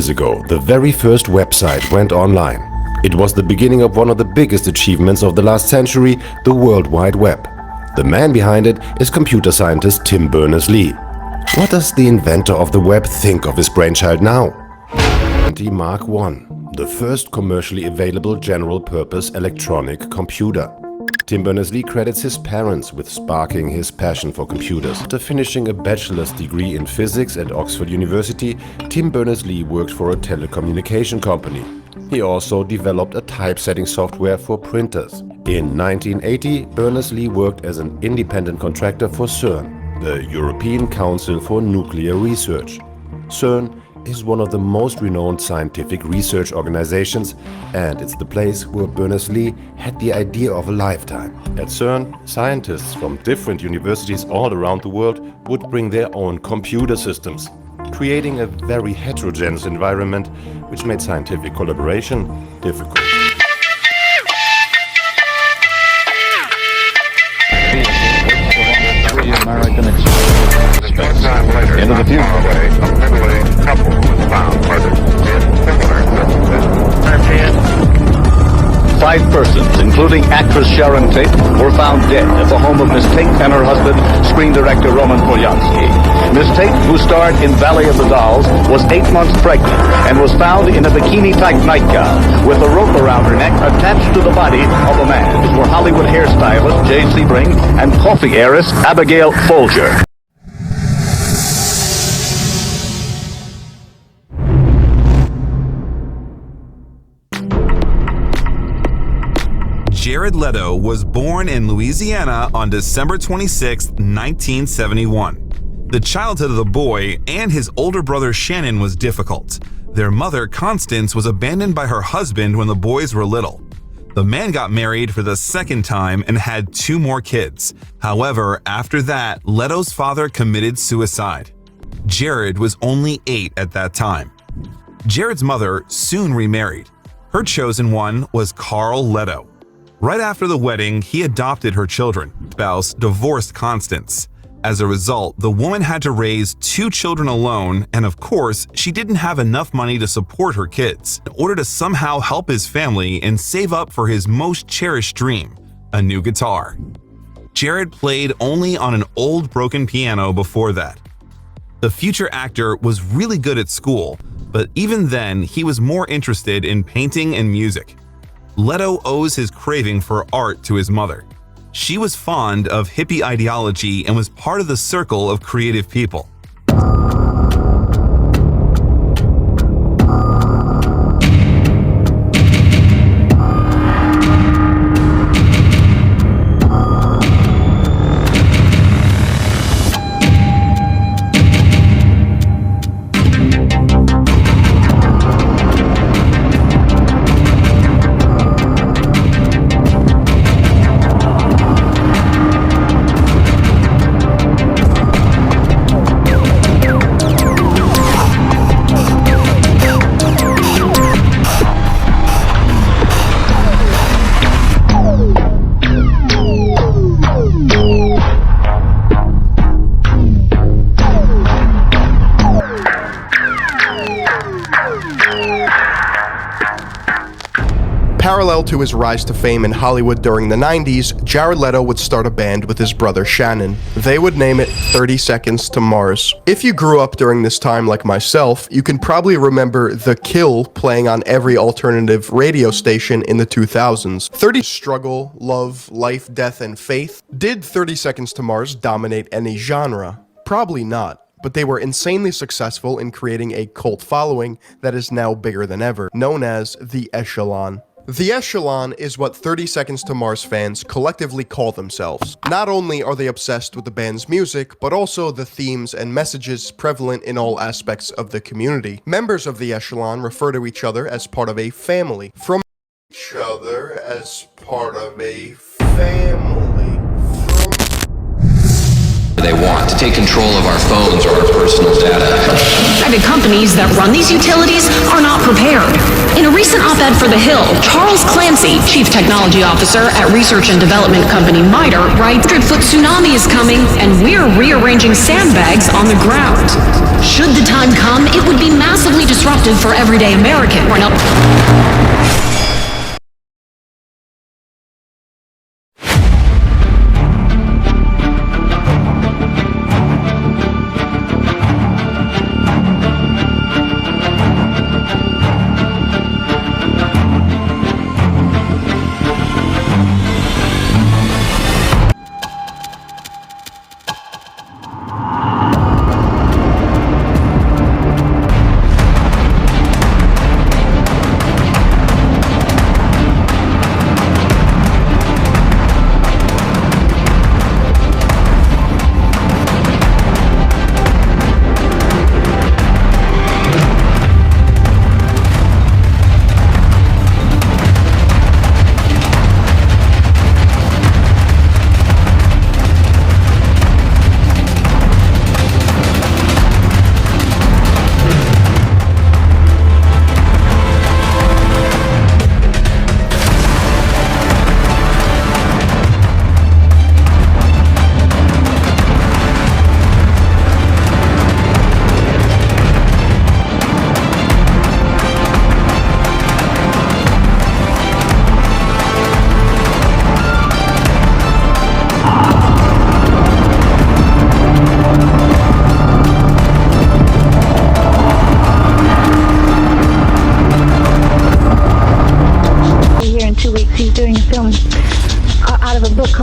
Years ago, the very first website went online. It was the beginning of one of the biggest achievements of the last century, the World Wide Web. The man behind it is computer scientist Tim Berners-Lee. What does the inventor of the web think of his brainchild now? Mark I, the first commercially available general-purpose electronic computer. Tim Berners-Lee credits his parents with sparking his passion for computers. After finishing a bachelor's degree in physics at Oxford University, Tim Berners-Lee worked for a telecommunication company. He also developed a typesetting software for printers. In 1980, Berners-Lee worked as an independent contractor for CERN, the European Council for Nuclear Research. CERN is one of the most renowned scientific research organizations, and it's the place where Berners-Lee had the idea of a lifetime. At CERN, scientists from different universities all around the world would bring their own computer systems, creating a very heterogeneous environment which made scientific collaboration difficult. American Express. Into the future. A middle-aged couple was found murdered in similar circumstances. 5 persons, including actress Sharon Tate, were found dead at the home of Miss Tate and her husband, screen director Roman Polanski. Miss Tate, who starred in Valley of the Dolls, was 8 months pregnant and was found in a bikini-type nightgown with a rope around her neck attached to the body of a man. These were Hollywood hairstylist Jay Sebring and coffee heiress Abigail Folger. Jared Leto was born in Louisiana on December 26, 1971. The childhood of the boy and his older brother Shannon was difficult. Their mother, Constance, was abandoned by her husband when the boys were little. The man got married for the second time and had 2 more kids. However, after that, Leto's father committed suicide. Jared was only 8 at that time. Jared's mother soon remarried. Her chosen one was Carl Leto. Right after the wedding, he adopted her children. Spouse divorced Constance. As a result, the woman had to raise 2 children alone, and of course, she didn't have enough money to support her kids. In order to somehow help his family and save up for his most cherished dream, a new guitar. Jared played only on an old broken piano before that. The future actor was really good at school, but even then, he was more interested in painting and music. Leto owes his craving for art to his mother. She was fond of hippie ideology and was part of the circle of creative people. Parallel to his rise to fame in Hollywood during the 90s, Jared Leto would start a band with his brother Shannon. They would name it 30 Seconds to Mars. If you grew up during this time like myself, you can probably remember The Kill playing on every alternative radio station in the 2000s. 30 struggle, love, life, death, and faith. Did 30 Seconds to Mars dominate any genre? Probably not. But they were insanely successful in creating a cult following that is now bigger than ever, known as the Echelon. The Echelon is what 30 Seconds to Mars fans collectively call themselves. Not only are they obsessed with the band's music, but also the themes and messages prevalent in all aspects of the community. Members of the Echelon refer to each other as part of a family. From each other as part of a family. they want, to take control of our phones or our personal data. Private companies that run these utilities are not prepared. In a recent op-ed for The Hill, Charles Clancy, Chief Technology Officer at research and development company MITRE, writes, 100-foot tsunami is coming and we're rearranging sandbags on the ground. Should the time come, it would be massively disruptive for everyday Americans.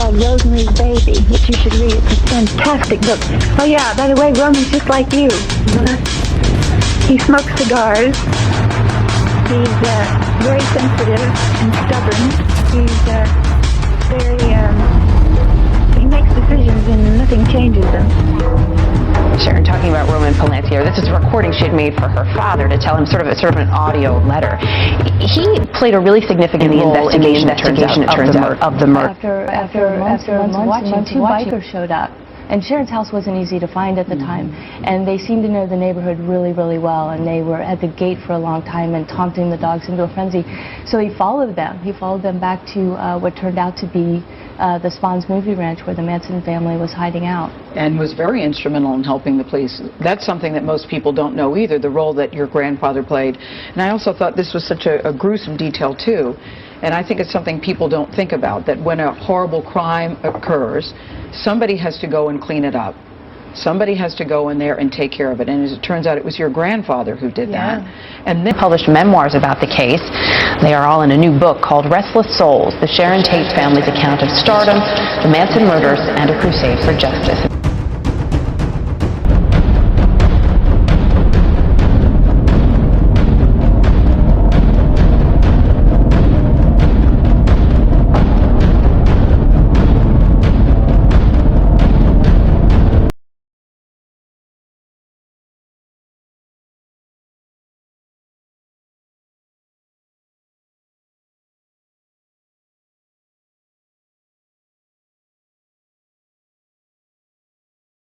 Rosemary's Baby, which you should read. It's a fantastic book. Oh yeah, by the way, Roman's just like you. He smokes cigars. He's very sensitive and stubborn. He's he makes decisions and nothing changes them. Sharon talking about Roman Polanski here. This is a recording she had made for her father to tell him sort of an audio letter. He played a really significant role in the investigation, it turns out, of the murder. After months of watching, two bikers showed up. And Sharon's house wasn't easy to find at the time. And they seemed to know the neighborhood really, really well. And they were at the gate for a long time and taunting the dogs into a frenzy. So he followed them. He followed them back to what turned out to be the Spahns Movie Ranch, where the Manson family was hiding out. And was very instrumental in helping the police. That's something that most people don't know either, the role that your grandfather played. And I also thought this was such a gruesome detail, too. And I think it's something people don't think about, that when a horrible crime occurs, somebody has to go and clean it up. Somebody has to go in there and take care of it. And as it turns out, it was your grandfather who did that. And then published memoirs about the case. They are all in a new book called Restless Souls, the Sharon Tate family's account of stardom, the Manson murders, and a crusade for justice.